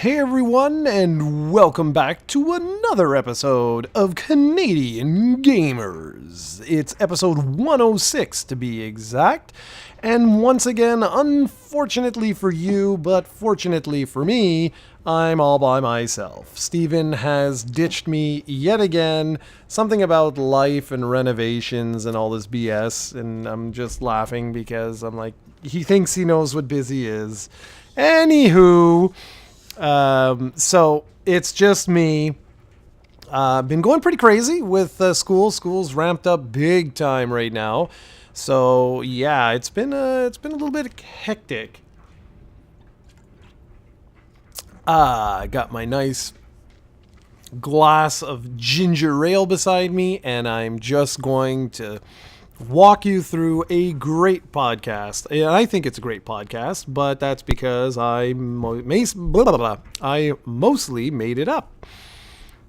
Hey everyone, and welcome back to another episode of Canadian Gamers. It's episode 106 to be exact, and once again, unfortunately for you, but fortunately for me, I'm all by myself. Steven has ditched me yet again, something about life and renovations and all this BS, and I'm just laughing because I'm like, he thinks he knows what busy is. Anywho... So it's just me. Been going pretty crazy with school. School's ramped up big time right now. So yeah, it's been a little bit hectic. I got my nice glass of ginger ale beside me, and I'm just going to walk you through a great podcast. And I think it's a great podcast, but that's because I mostly made it up.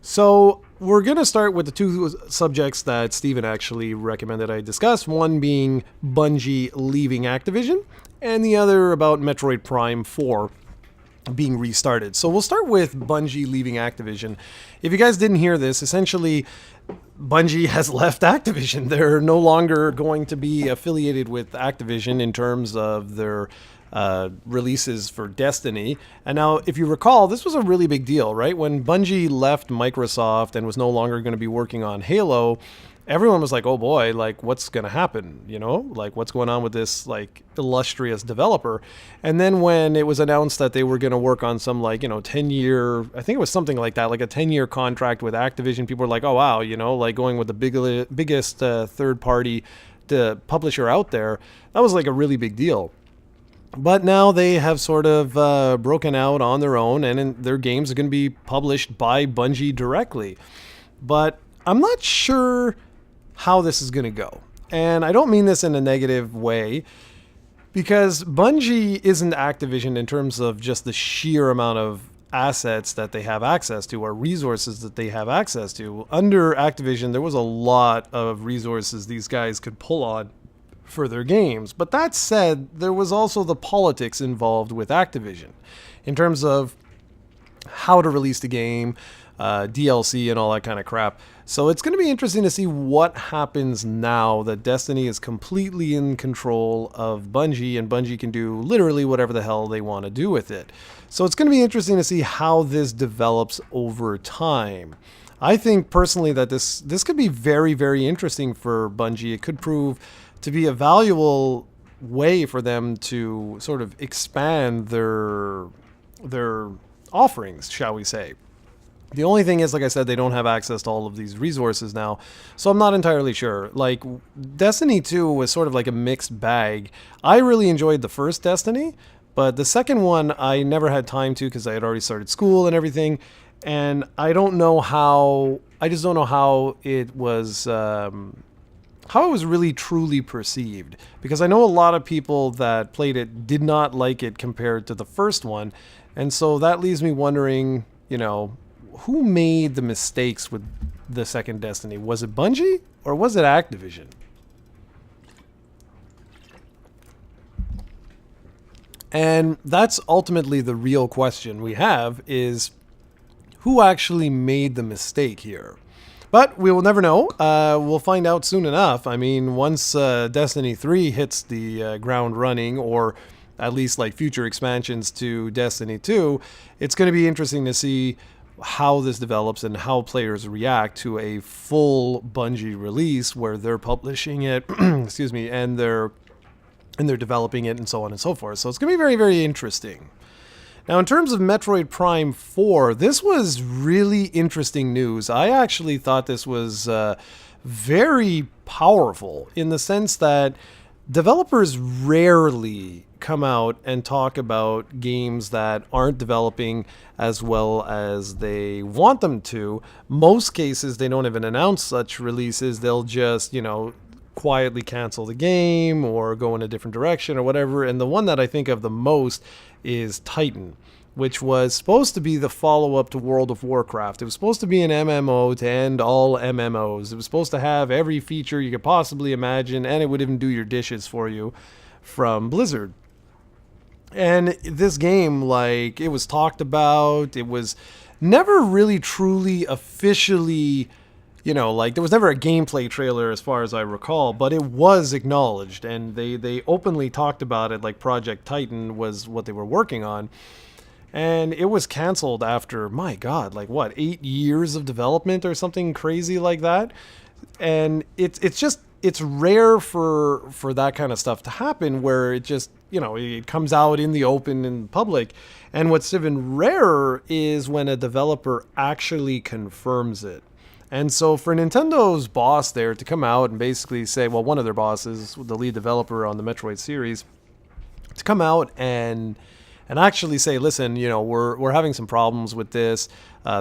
So we're going to start with the two subjects that Steven actually recommended I discuss, one being Bungie leaving Activision, and the other about Metroid Prime 4 being restarted. So we'll start with Bungie leaving Activision. If you guys didn't hear this, essentially Bungie has left Activision. They're no longer going to be affiliated with Activision in terms of their releases for Destiny. And now, if you recall, this was a really big deal, right? When Bungie left Microsoft and was no longer going to be working on Halo, everyone was like, oh boy, like what's going to happen? You know, like what's going on with this like illustrious developer? And then when it was announced that they were going to work on some 10-year, I think it was something like that, like a 10-year contract with Activision, people were like, oh wow, like going with the biggest third party publisher out there, that was like a really big deal. But now they have sort of broken out on their own, and their games are going to be published by Bungie directly. But I'm not sure how this is going to go. And I don't mean this in a negative way, because Bungie isn't Activision in terms of just the sheer amount of assets that they have access to or resources that they have access to. Under Activision, there was a lot of resources these guys could pull on for their games. But that said, there was also the politics involved with Activision in terms of how to release the game, DLC and all that kind of crap. So it's going to be interesting to see what happens now that Destiny is completely in control of Bungie, and Bungie can do literally whatever the hell they want to do with it. So it's going to be interesting to see how this develops over time. I think personally that this could be very, very interesting for Bungie. It could prove to be a valuable way for them to sort of expand their offerings, shall we say. The only thing is, like I said, they don't have access to all of these resources now, so I'm not entirely sure. Like, Destiny 2 was sort of like a mixed bag. I really enjoyed the first Destiny, but the second one I never had time to because I had already started school and everything, and I just don't know how it was really truly perceived, because I know a lot of people that played it did not like it compared to the first one, and so that leaves me wondering, who made the mistakes with the second Destiny? Was it Bungie or was it Activision? And that's ultimately the real question we have, is who actually made the mistake here? But we will never know. We'll find out soon enough. I mean, once Destiny 3 hits the ground running, or at least like future expansions to Destiny 2, it's going to be interesting to see how this develops and how players react to a full Bungie release where they're publishing it, excuse me, and they're developing it and so on and so forth. So it's going to be very, very interesting. Now, in terms of Metroid Prime 4, this was really interesting news. I actually thought this was very powerful in the sense that developers rarely come out and talk about games that aren't developing as well as they want them to. Most cases, they don't even announce such releases. They'll just, quietly cancel the game or go in a different direction or whatever. And the one that I think of the most is Titan, which was supposed to be the follow-up to World of Warcraft. It was supposed to be an MMO to end all MMOs. It was supposed to have every feature you could possibly imagine, and it would even do your dishes for you from Blizzard. And this game, like, it was talked about. It was never really truly officially, like there was never a gameplay trailer as far as I recall, but it was acknowledged, and they openly talked about it, like Project Titan was what they were working on. And it was canceled after, my God, like what, 8 years of development or something crazy like that. And it's just it's rare for that kind of stuff to happen, where it just it comes out in the open in public. And what's even rarer is when a developer actually confirms it. And so for Nintendo's boss there to come out and basically say, well, one of their bosses, the lead developer on the Metroid series, to come out and actually say, listen, we're having some problems with this.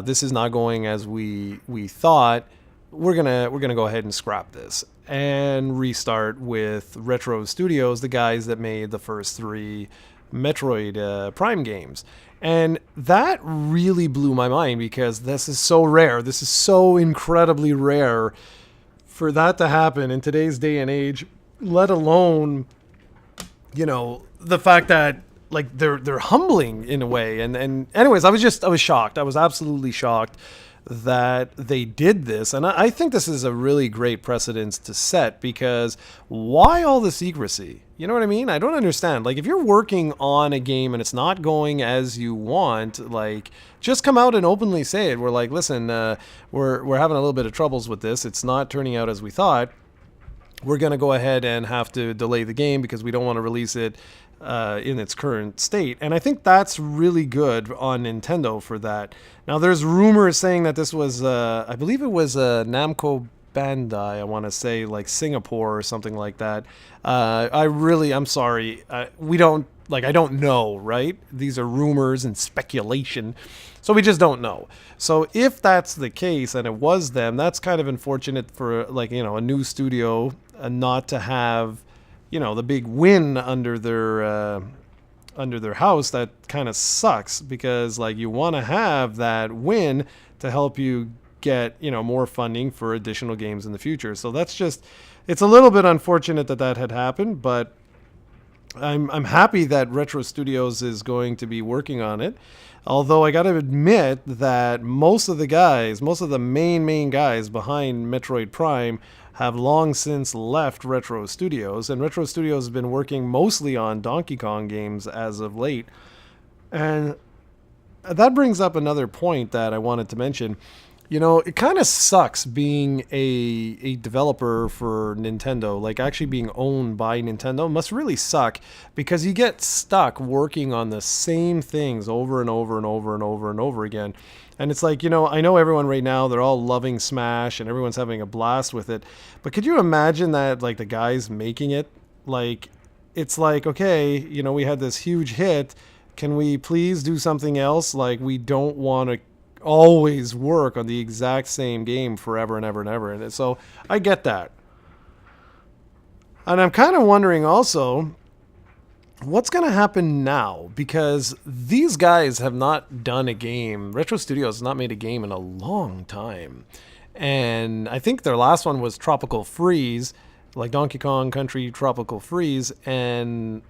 This is not going as we thought. We're gonna go ahead and scrap this and restart with Retro Studios, the guys that made the first 3 Metroid Prime games. And that really blew my mind, because this is so rare. This is so incredibly rare for that to happen in today's day and age, let alone, the fact that, like, they're humbling in a way. And anyways, I was shocked. I was absolutely shocked that they did this. And I think this is a really great precedence to set, because why all the secrecy? You know what I mean? I don't understand. Like, if you're working on a game and it's not going as you want, like, just come out and openly say it. We're like, listen, we're having a little bit of troubles with this. It's not turning out as we thought. We're going to go ahead and have to delay the game because we don't want to release it in its current state. And I think that's really good on Nintendo for that. Now, there's rumors saying that this was, I believe it was Namco Bandai, I want to say, like Singapore or something like that. I'm sorry. We don't, like, I don't know, right? These are rumors and speculation. So we just don't know. So if that's the case and it was them, that's kind of unfortunate for, like, a new studio not to have, the big win under their house. That kind of sucks, because, like, you want to have that win to help you get, more funding for additional games in the future. So that's just, it's a little bit unfortunate that had happened, but I'm happy that Retro Studios is going to be working on it. Although I got to admit that most of the main guys behind Metroid Prime have long since left Retro Studios, and Retro Studios has been working mostly on Donkey Kong games as of late. And that brings up another point that I wanted to mention. It kind of sucks being a developer for Nintendo, like actually being owned by Nintendo must really suck, because you get stuck working on the same things over and over and over and over and over again. And it's like, I know everyone right now, they're all loving Smash and everyone's having a blast with it. But could you imagine that, like, the guys making it, like, it's like, okay, we had this huge hit. Can we please do something else? Like, we don't want to always work on the exact same game forever and ever and ever. And so I get that. And I'm kind of wondering also, what's going to happen now? Because these guys have not done a game. Retro Studios has not made a game in a long time. And I think their last one was Tropical Freeze, like Donkey Kong Country Tropical Freeze. And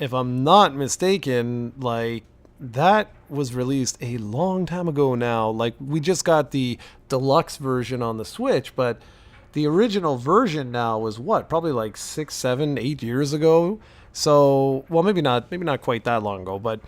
if I'm not mistaken, like, that was released a long time ago now. Like, we just got the deluxe version on the Switch, but the original version now was what? Probably like 6, 7, 8 years ago. So, well, maybe not quite that long ago, but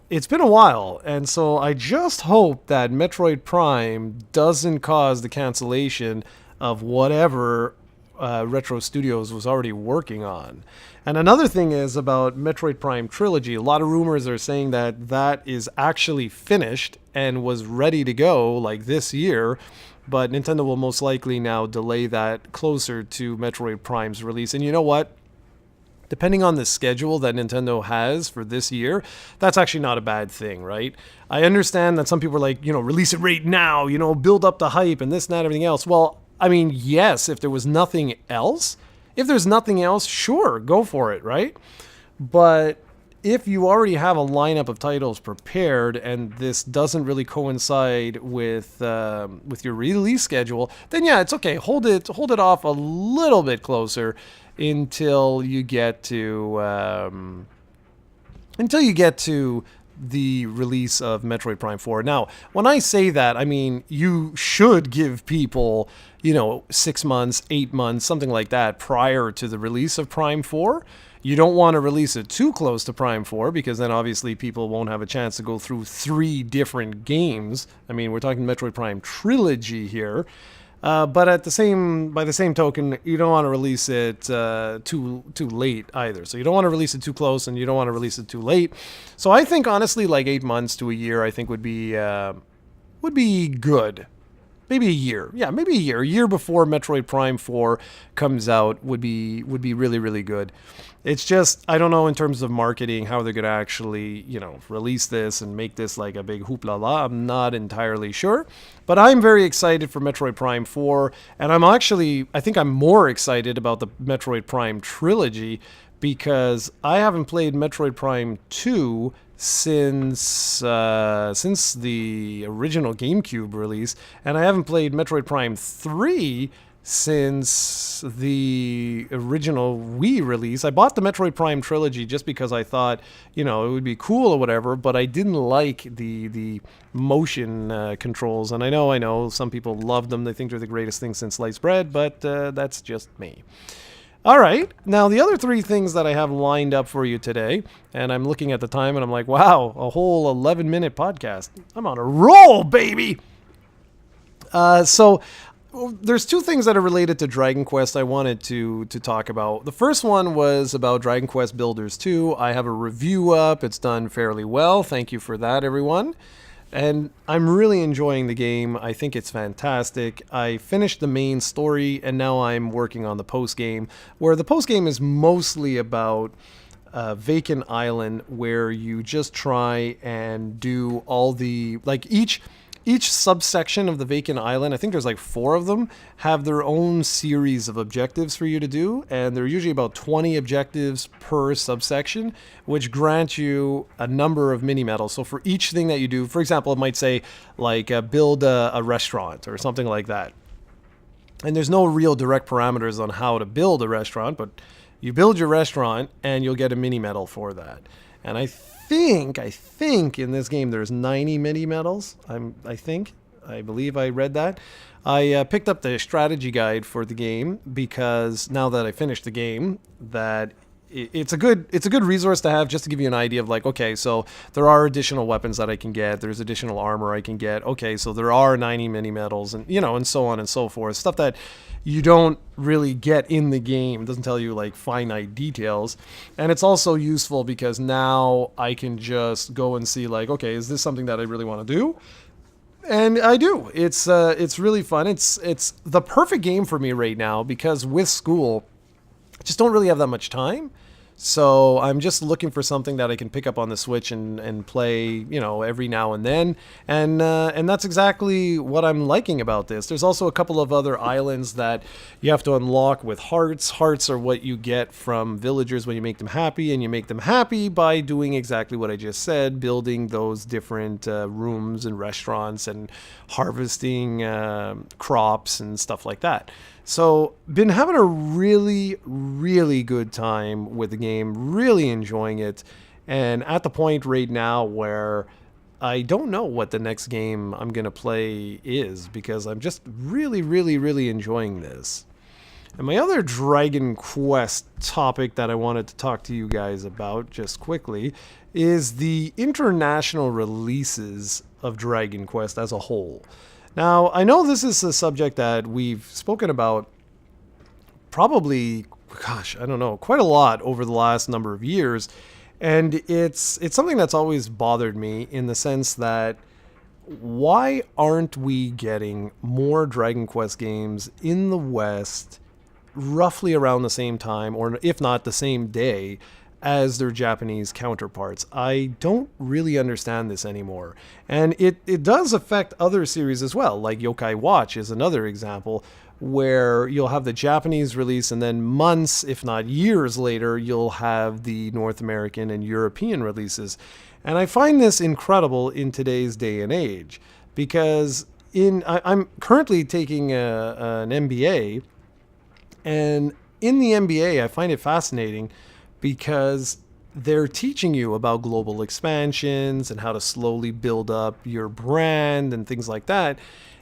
it's been a while. And so I just hope that Metroid Prime doesn't cause the cancellation of whatever Retro Studios was already working on. And another thing is about Metroid Prime Trilogy. A lot of rumors are saying that is actually finished and was ready to go, like, this year. But Nintendo will most likely now delay that closer to Metroid Prime's release. And you know what? Depending on the schedule that Nintendo has for this year, that's actually not a bad thing, right? I understand that some people are like, release it right now, build up the hype and this and that, everything else. Well, I mean, yes, if there was nothing else. If there's nothing else, sure, go for it, right? But if you already have a lineup of titles prepared and this doesn't really coincide with your release schedule, then yeah, it's okay. Hold it off a little bit closer until you get to until you get to the release of Metroid Prime 4. Now, when I say that, I mean you should give people, 6 months, 8 months, something like that prior to the release of Prime 4. You don't want to release it too close to Prime 4 because then obviously people won't have a chance to go through 3 different games. I mean, we're talking Metroid Prime trilogy here. But by the same token, you don't want to release it too late either. So you don't want to release it too close, and you don't want to release it too late. So I think honestly, like 8 months to a year, I think would be good. Maybe a year. Yeah, maybe a year. A year before Metroid Prime 4 comes out would be really, really good. It's just, I don't know in terms of marketing how they're going to actually, release this and make this like a big hoopla la. I'm not entirely sure. But I'm very excited for Metroid Prime 4. And I think I'm more excited about the Metroid Prime trilogy because I haven't played Metroid Prime 2 since the original GameCube release, and I haven't played Metroid Prime 3 since the original Wii release. I bought the Metroid Prime trilogy just because I thought, it would be cool or whatever, but I didn't like the motion controls, and I know some people love them. They think they're the greatest thing since sliced bread, but that's just me. All right, now the other 3 things that I have lined up for you today, and I'm looking at the time and I'm like, wow, a whole 11-minute podcast. I'm on a roll, baby! So there's 2 things that are related to Dragon Quest I wanted to talk about. The first one was about Dragon Quest Builders 2. I have a review up. It's done fairly well. Thank you for that, everyone. And I'm really enjoying the game. I think it's fantastic. I finished the main story, and now I'm working on the post-game, where the post-game is mostly about Vacant Island, where you just try and do all the... Like, each subsection of the Vacant Island, I think there's like 4 of them, have their own series of objectives for you to do, and there are usually about 20 objectives per subsection, which grant you a number of mini-medals. So for each thing that you do, for example, it might say, like, build a restaurant or something like that. And there's no real direct parameters on how to build a restaurant, but you build your restaurant, and you'll get a mini-medal for that. And I think in this game there's 90 mini medals. I believe I read that. I picked up the strategy guide for the game because now that I finished the game, that it's a good resource to have just to give you an idea of like, okay, so there are additional weapons that I can get. There's additional armor I can get. Okay, so there are 90 mini medals and and so on and so forth. Stuff that you don't really get in the game. It doesn't tell you like finite details. And it's also useful because now I can just go and see like, okay, is this something that I really want to do? And I do. It's really fun. It's the perfect game for me right now because with school, I just don't really have that much time. So I'm just looking for something that I can pick up on the Switch and play, every now and then. And that's exactly what I'm liking about this. There's also a couple of other islands that you have to unlock with hearts. Hearts are what you get from villagers when you make them happy, and you make them happy by doing exactly what I just said, building those different rooms and restaurants and harvesting crops and stuff like that. So, been having a really, really good time with the game, really enjoying it, and at the point right now where I don't know what the next game I'm going to play is because I'm just really, really, really enjoying this. And my other Dragon Quest topic that I wanted to talk to you guys about just quickly is the international releases of Dragon Quest as a whole. Now, I know this is a subject that we've spoken about probably, I don't know, quite a lot over the last number of years. And it's something that's always bothered me in the sense that why aren't we getting more Dragon Quest games in the West roughly around the same time, or if not the same day, as their Japanese counterparts? I don't really understand this anymore. And it does affect other series as well, like Yokai Watch is another example, where you'll have the Japanese release and then months, if not years later, you'll have the North American and European releases. And I find this incredible in today's day and age because I'm currently taking an MBA, and in the MBA I find it fascinating because they're teaching you about global expansions and how to slowly build up your brand and things like that.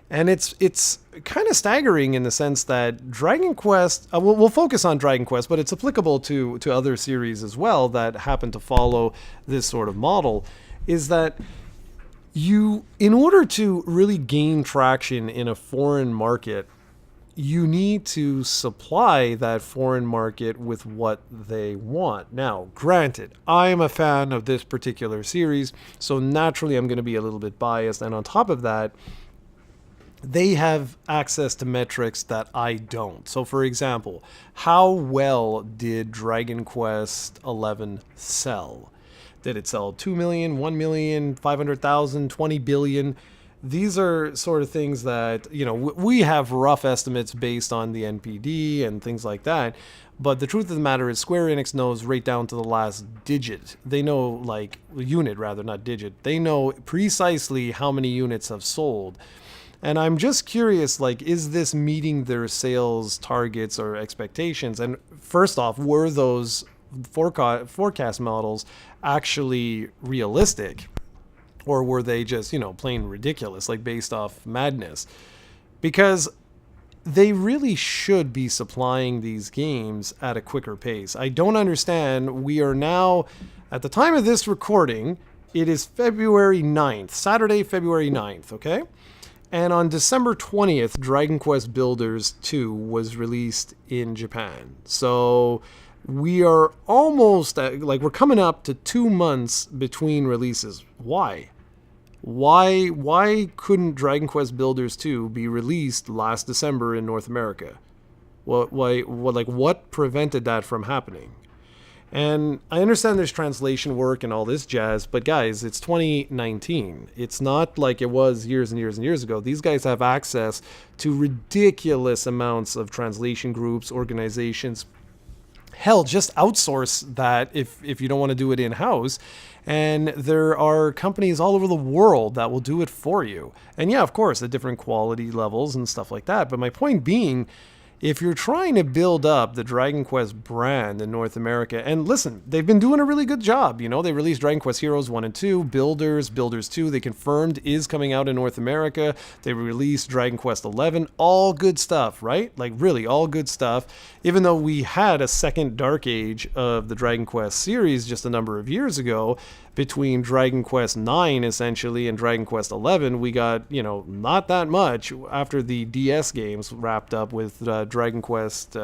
And it's kind of staggering in the sense that Dragon Quest, we'll focus on Dragon Quest, but it's applicable to other series as well that happen to follow this sort of model, is that in order to really gain traction in a foreign market, you need to supply that foreign market with what they want. Now, granted, I'm a fan of this particular series, so naturally I'm going to be a little bit biased. And on top of that, they have access to metrics that I don't. So, for example, how well did Dragon Quest XI sell? Did it sell 2 million, 1 million, 500,000, 20 billion? These are sort of things that, we have rough estimates based on the NPD and things like that. But the truth of the matter is Square Enix knows right down to the last digit. They know, like, unit rather, not digit. They know precisely how many units have sold. And I'm just curious, like, is this meeting their sales targets or expectations? And first off, were those forecast models actually realistic? Or were they just, plain ridiculous, like based off madness? Because they really should be supplying these games at a quicker pace. I don't understand. We are now, at the time of this recording, it is February 9th, Saturday, February 9th, okay? And on December 20th, Dragon Quest Builders 2 was released in Japan. So we are almost we're coming up to 2 months between releases. Why? Why couldn't Dragon Quest Builders 2 be released last December in North America? What prevented that from happening? And I understand there's translation work and all this jazz, but guys, it's 2019. It's not like it was years and years and years ago. These guys have access to ridiculous amounts of translation groups, organizations. Hell, just outsource that if you don't want to do it in-house. And there are companies all over the world that will do it for you. And yeah, of course, at different quality levels and stuff like that. But my point being, if you're trying to build up the Dragon Quest brand in North America, and listen, they've been doing a really good job. They released Dragon Quest Heroes 1 and 2, Builders 2, they confirmed is coming out in North America. They released Dragon Quest 11, all good stuff, right? Like really all good stuff. Even though we had a second Dark Age of the Dragon Quest series just a number of years ago, between Dragon Quest 9 essentially and Dragon Quest 11, we got, not that much after the DS games wrapped up with Dragon Quest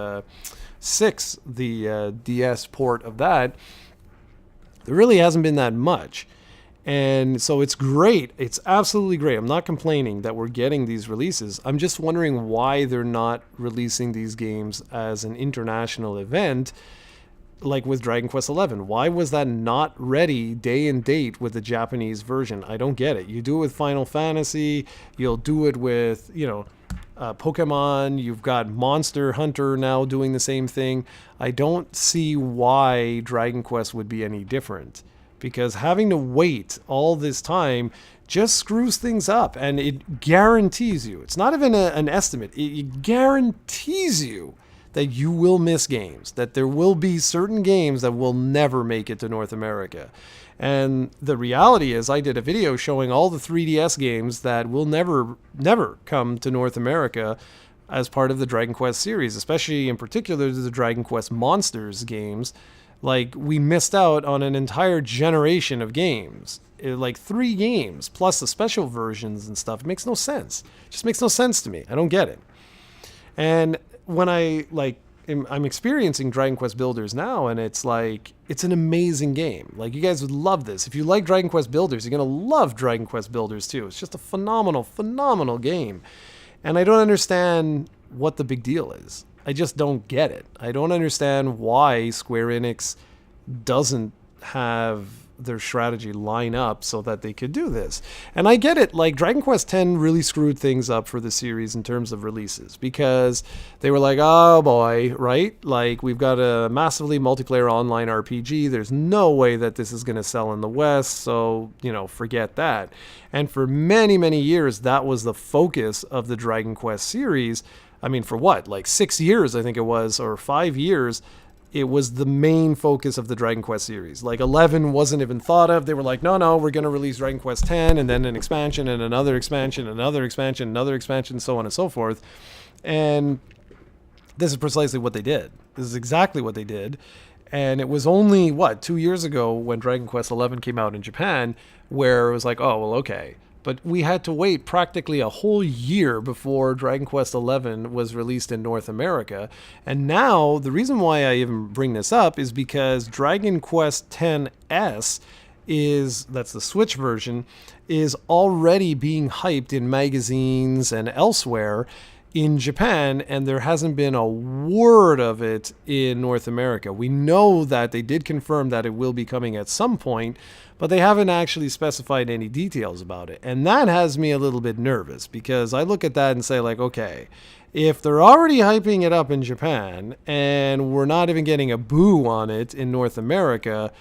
6, the DS port of that. There really hasn't been that much. And so it's great. It's absolutely great. I'm not complaining that we're getting these releases. I'm just wondering why they're not releasing these games as an international event, like with Dragon Quest XI. Why was that not ready day and date with the Japanese version? I don't get it. You do it with Final Fantasy, you'll do it with, Pokemon, you've got Monster Hunter now doing the same thing. I don't see why Dragon Quest would be any different, because having to wait all this time just screws things up, and it guarantees you, it's not even an estimate, it guarantees you that you will miss games, that there will be certain games that will never make it to North America. And the reality is, I did a video showing all the 3DS games that will never come to North America as part of the Dragon Quest series, especially in particular the Dragon Quest Monsters games. Like, we missed out on an entire generation of games. Like 3 games, plus the special versions and stuff. It makes no sense. It just makes no sense to me. I don't get it. And when I'm experiencing Dragon Quest Builders now, and it's an amazing game. Like, you guys would love this. If you like Dragon Quest Builders, you're going to love Dragon Quest Builders too. It's just a phenomenal game. And I don't understand what the big deal is. I just don't get it. I don't understand why Square Enix doesn't have their strategy line up so that they could do this. And I get it, like Dragon Quest X really screwed things up for the series in terms of releases, because they were like, oh boy, right? Like, we've got a massively multiplayer online RPG. There's no way that this is going to sell in the West, so, forget that. And for many, many years, that was the focus of the Dragon Quest series. I mean, for what? Like 6 years, I think it was, or 5 years. it was the main focus of the Dragon Quest series. Like 11 wasn't even thought of. They were like, no, we're going to release Dragon Quest 10 and then an expansion and another expansion, another expansion, another expansion, so on and so forth. And this is precisely what they did. This is exactly what they did. And it was only, 2 years ago when Dragon Quest 11 came out in Japan, where it was like, oh, well, okay. But we had to wait practically a whole year before Dragon Quest XI was released in North America. And now, the reason why I even bring this up is because Dragon Quest X that's the Switch version, is already being hyped in magazines and elsewhere in Japan, and there hasn't been a word of it in North America. We know that they did confirm that it will be coming at some point, but they haven't actually specified any details about it. And that has me a little bit nervous, because I look at that and say, like, okay, if they're already hyping it up in Japan and we're not even getting a boo on it in North America,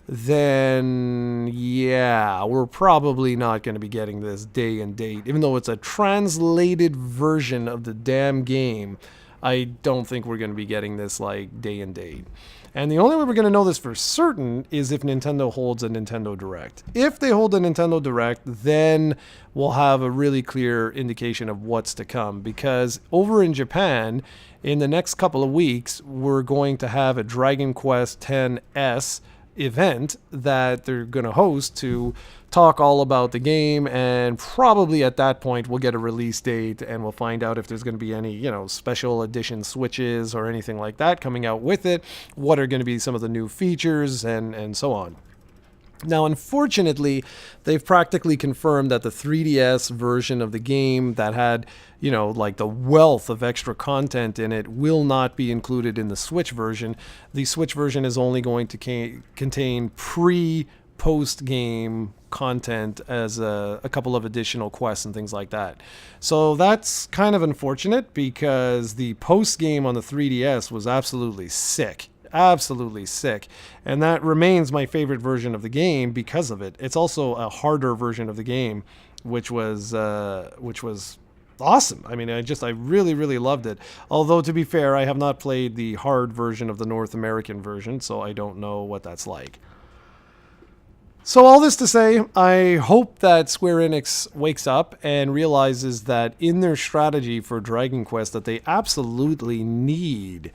then yeah, we're probably not going to be getting this day and date. Even though it's a translated version of the damn game, I don't think we're going to be getting this like day and date. And the only way we're going to know this for certain is if Nintendo holds a Nintendo Direct. If they hold a Nintendo Direct, then we'll have a really clear indication of what's to come. Because over in Japan, in the next couple of weeks, we're going to have a Dragon Quest X event that they're going to host to talk all about the game, and probably at that point we'll get a release date and we'll find out if there's going to be any, special edition Switches or anything like that coming out with it, what are going to be some of the new features, and so on. Now, unfortunately, they've practically confirmed that the 3DS version of the game that had, like the wealth of extra content in it will not be included in the Switch version. The Switch version is only going to contain post-game content as a couple of additional quests and things like that. So that's kind of unfortunate, because the post-game on the 3DS was absolutely sick. Absolutely sick, and that remains my favorite version of the game because of it. It's also a harder version of the game, which was awesome. I mean, I really, really loved it. Although, to be fair, I have not played the hard version of the North American version, so I don't know what that's like. So all this to say, I hope that Square Enix wakes up and realizes that in their strategy for Dragon Quest that they absolutely need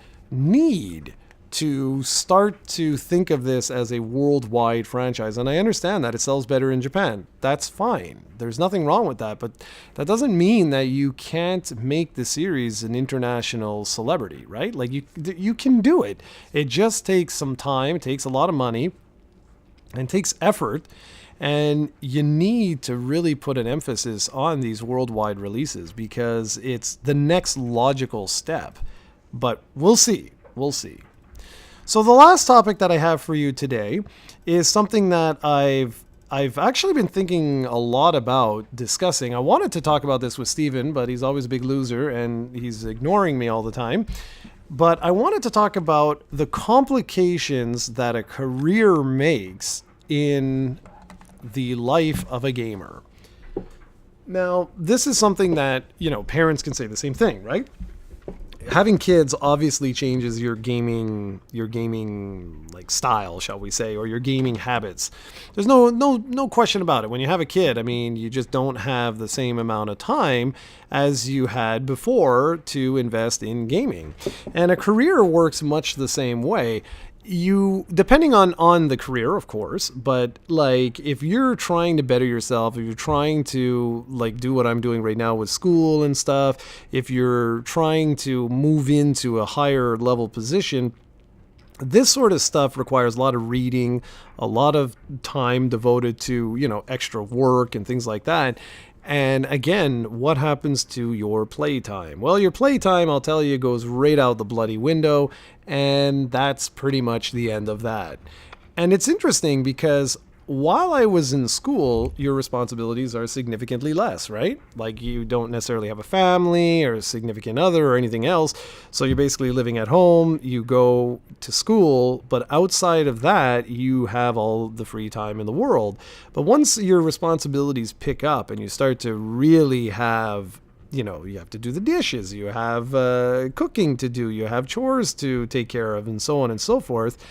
to start to think of this as a worldwide franchise. And I understand that it sells better in Japan. That's fine. There's nothing wrong with that. But that doesn't mean that you can't make the series an international celebrity, right? Like, you can do it. It just takes some time. It takes a lot of money and takes effort. And you need to really put an emphasis on these worldwide releases, because it's the next logical step. But we'll see. We'll see. So the last topic that I have for you today is something that I've actually been thinking a lot about discussing. I wanted to talk about this with Steven, but he's always a big loser and he's ignoring me all the time. But I wanted to talk about the complications that a career makes in the life of a gamer. Now, this is something that, parents can say the same thing, right? Having kids obviously changes your gaming like style, shall we say, or your gaming habits. There's no question about it. When you have a kid, I mean, you just don't have the same amount of time as you had before to invest in gaming. And a career works much the same way. Depending on the career, of course, but like if you're trying to better yourself, if you're trying to like do what I'm doing right now with school and stuff, if you're trying to move into a higher level position, this sort of stuff requires a lot of reading, a lot of time devoted to, extra work and things like that. And again, what happens to your playtime? Well, your playtime, I'll tell you, goes right out the bloody window, and that's pretty much the end of that. And it's interesting because while I was in school, your responsibilities are significantly less, right? Like you don't necessarily have a family or a significant other or anything else. So you're basically living at home, you go to school, but outside of that, you have all the free time in the world. But once your responsibilities pick up and you start to really have you have to do the dishes, you have cooking to do, you have chores to take care of, and so on and so forth.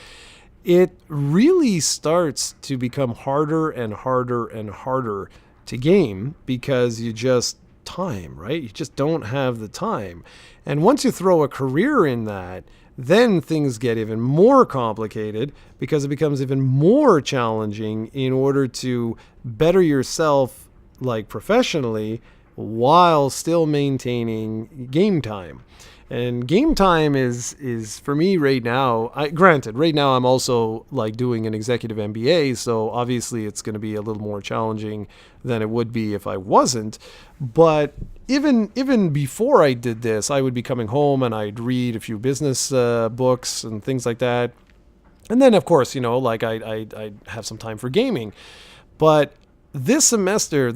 It really starts to become harder and harder and harder to game because you just time, right? You just don't have the time. And once you throw a career in that, then things get even more complicated because it becomes even more challenging in order to better yourself, like professionally, while still maintaining game time. And game time is for me right now. Granted, right now I'm also like doing an executive MBA, so obviously it's going to be a little more challenging than it would be if I wasn't. But even before I did this, I would be coming home and I'd read a few business books and things like that. And then of course, like I'd have some time for gaming. But this semester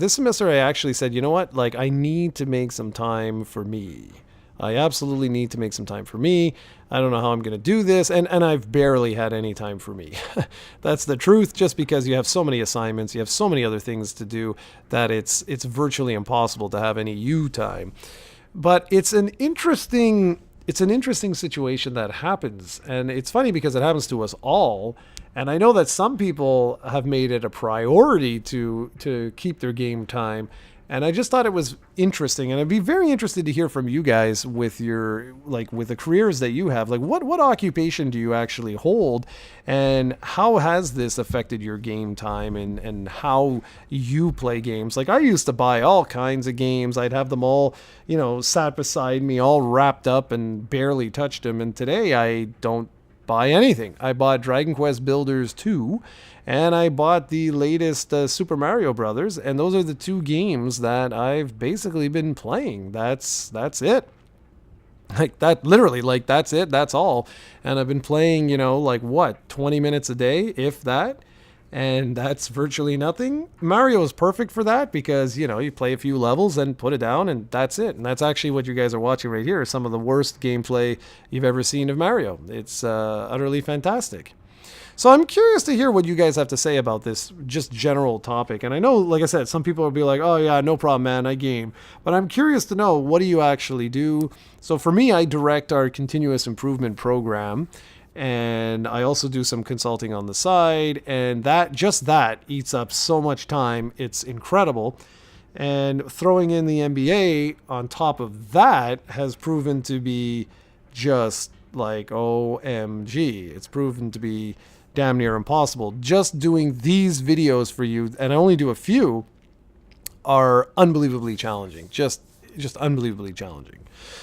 I actually said, you know what? Like I need to make some time for me. I absolutely need to make some time for me. I don't know how I'm going to do this. And I've barely had any time for me. That's the truth, just because you have so many assignments, you have so many other things to do that it's virtually impossible to have any you time. But it's an interesting situation that happens. And it's funny because it happens to us all. And I know that some people have made it a priority to keep their game time. And I just thought it was interesting, and I'd be very interested to hear from you guys with with the careers that you have. Like, what occupation do you actually hold, and how has this affected your game time and how you play games? Like, I used to buy all kinds of games. I'd have them all, sat beside me, all wrapped up, and barely touched them. And today I don't buy anything. I bought Dragon Quest Builders 2. And I bought the latest Super Mario Brothers, and those are the two games that I've basically been playing. That's it. Like that, literally, like that's it. That's all. And I've been playing, 20 minutes a day, if that. And that's virtually nothing. Mario is perfect for that because, you play a few levels and put it down, and that's it. And that's actually what you guys are watching right here, some of the worst gameplay you've ever seen of Mario. It's utterly fantastic. So I'm curious to hear what you guys have to say about this just general topic. And I know, like I said, some people will be like, oh yeah, no problem, man, I game. But I'm curious to know, what do you actually do? So for me, I direct our continuous improvement program. And I also do some consulting on the side. And that eats up so much time. It's incredible. And throwing in the MBA on top of that has proven to be just like OMG. It's proven to be damn near impossible. Just doing these videos for you, and I only do a few, are unbelievably challenging. Just unbelievably challenging.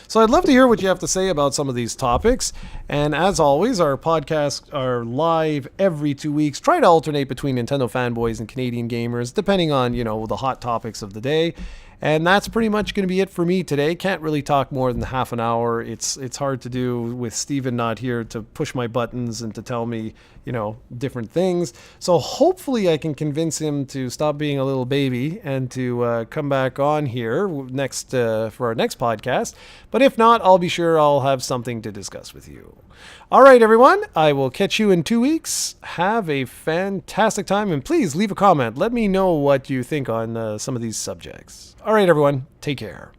So I'd love to hear what you have to say about some of these topics. And as always, our podcasts are live every 2 weeks. Try to alternate between Nintendo fanboys and Canadian gamers, depending on, the hot topics of the day. And that's pretty much going to be it for me today. Can't really talk more than half an hour. It's hard to do with Steven not here to push my buttons and to tell me, different things. So hopefully I can convince him to stop being a little baby and to come back on here next for our next podcast. But if not, I'll be sure I'll have something to discuss with you. All right, everyone. I will catch you in 2 weeks. Have a fantastic time, and please leave a comment. Let me know what you think on some of these subjects. All right, everyone. Take care.